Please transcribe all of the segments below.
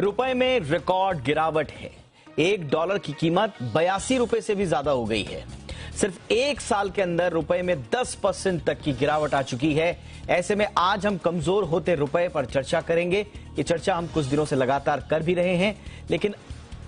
रुपए में रिकॉर्ड गिरावट है। $1 की कीमत 82 रुपए से भी ज्यादा हो गई है। सिर्फ एक साल के अंदर रुपए में 10% तक की गिरावट आ चुकी है। ऐसे में आज हम कमजोर होते रुपए पर चर्चा करेंगे। ये चर्चा हम कुछ दिनों से लगातार कर भी रहे हैं, लेकिन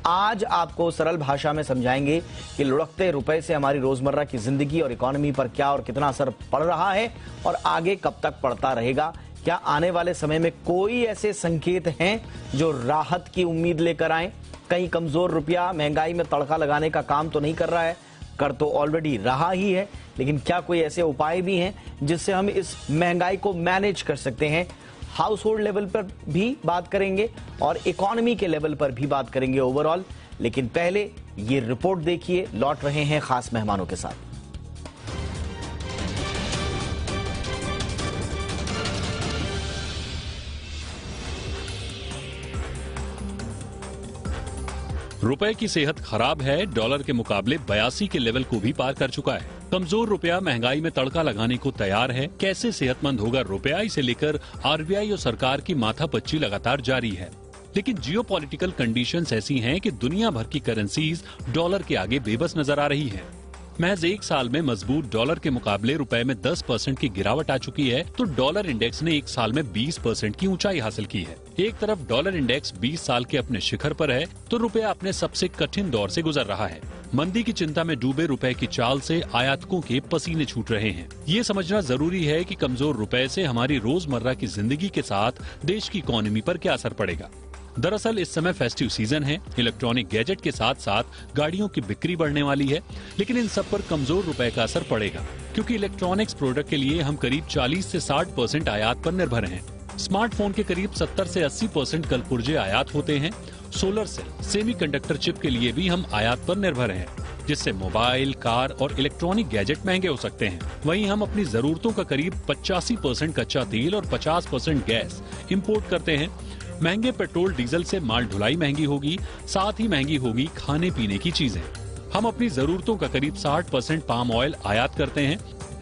आज आपको सरल भाषा में समझाएंगे कि लुढ़कते रुपए से हमारी रोजमर्रा की जिंदगी और इकोनॉमी पर क्या और कितना असर पड़ रहा है और आगे कब तक पड़ता रहेगा। क्या आने वाले समय में कोई ऐसे संकेत हैं जो राहत की उम्मीद लेकर आए? कहीं कमजोर रुपया महंगाई में तड़का लगाने का काम तो नहीं कर रहा है? कर तो ऑलरेडी रहा ही है, लेकिन क्या कोई ऐसे उपाय भी हैं जिससे हम इस महंगाई को मैनेज कर सकते हैं? हाउस होल्ड लेवल पर भी बात करेंगे और इकोनॉमी के लेवल पर भी बात करेंगे ओवरऑल। लेकिन पहले ये रिपोर्ट देखिए, लौट रहे हैं खास मेहमानों के साथ। रुपए की सेहत खराब है। डॉलर के मुकाबले 82 के लेवल को भी पार कर चुका है। कमजोर रुपया महंगाई में तड़का लगाने को तैयार है। कैसे सेहतमंद होगा रुपया, इसे लेकर आरबीआई और सरकार की माथापच्ची लगातार जारी है। लेकिन जियोपॉलिटिकल कंडीशंस ऐसी हैं कि दुनिया भर की करेंसीज डॉलर के आगे बेबस नजर आ रही हैं। महज एक साल में मजबूत डॉलर के मुकाबले रुपए में 10% की गिरावट आ चुकी है, तो डॉलर इंडेक्स ने एक साल में 20% की ऊंचाई हासिल की है। एक तरफ डॉलर इंडेक्स 20 साल के अपने शिखर पर है, तो रुपया अपने सबसे कठिन दौर से गुजर रहा है। मंदी की चिंता में डूबे रुपए की चाल से आयातकों के पसीने छूट रहे हैं। ये समझना जरूरी है कि कमजोर रुपए से हमारी रोजमर्रा की जिंदगी के साथ देश की इकोनॉमी पर क्या असर पड़ेगा। दरअसल इस समय फेस्टिव सीजन है। इलेक्ट्रॉनिक गैजेट के साथ साथ गाड़ियों की बिक्री बढ़ने वाली है, लेकिन इन सब पर कमजोर रुपए का असर पड़ेगा, क्योंकि इलेक्ट्रॉनिक्स प्रोडक्ट के लिए हम करीब 40 से 60% आयात पर निर्भर हैं। स्मार्टफोन के करीब 70 से 80% कल पुर्जे आयात होते हैं। सोलर सेल, सेमीकंडक्टर चिप के लिए भी हम आयात पर निर्भर हैं, जिससे मोबाइल, कार और इलेक्ट्रॉनिक गैजेट महंगे हो सकते हैं। वहीं हम अपनी जरूरतों का करीब 85% कच्चा तेल और 50% गैस इंपोर्ट करते हैं। महंगे पेट्रोल डीजल से माल ढुलाई महंगी होगी, साथ ही महंगी होगी खाने पीने की चीजें। हम अपनी जरूरतों का करीब 60% पाम ऑयल आयात करते हैं।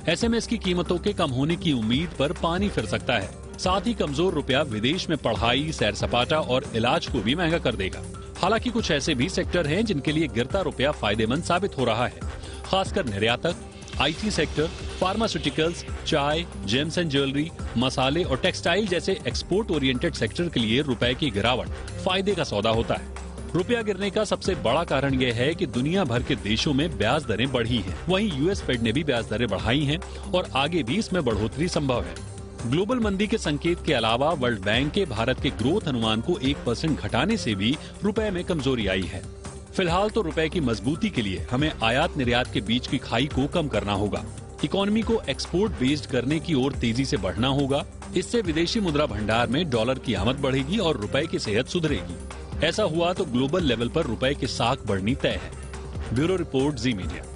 ऐसे में इसकी कीमतों के कम होने की उम्मीद पर पानी फिर सकता है। साथ ही कमजोर रुपया विदेश में पढ़ाई, सैर सपाटा और इलाज को भी महंगा कर देगा। हालांकि कुछ ऐसे भी सेक्टर हैं जिनके लिए गिरता रुपया फायदेमंद साबित हो रहा है, खासकर निर्यातक, IT सेक्टर, फार्मास्यूटिकल्स, चाय, जेम्स एंड ज्वेलरी, मसाले और टेक्सटाइल जैसे एक्सपोर्ट ओरिएंटेड सेक्टर के लिए रुपए की गिरावट फायदे का सौदा होता है। रुपया गिरने का सबसे बड़ा कारण यह है कि दुनिया भर के देशों में ब्याज दरें बढ़ी हैं। वहीं यूएस फेड ने भी ब्याज दरें बढ़ाई हैं और आगे भी इसमें बढ़ोतरी संभव है। ग्लोबल मंदी के संकेत के अलावा वर्ल्ड बैंक के भारत के ग्रोथ अनुमान को 1% घटाने से भी रुपए में कमजोरी आई है। फिलहाल तो रुपए की मजबूती के लिए हमें आयात निर्यात के बीच की खाई को कम करना होगा। इकोनॉमी को एक्सपोर्ट बेस्ड करने की ओर तेजी से बढ़ना होगा। इससे विदेशी मुद्रा भंडार में डॉलर की आमद बढ़ेगी और रुपए की सेहत सुधरेगी। ऐसा हुआ तो ग्लोबल लेवल पर रुपए की साख बढ़नी तय है। ब्यूरो रिपोर्ट, जी मीडिया।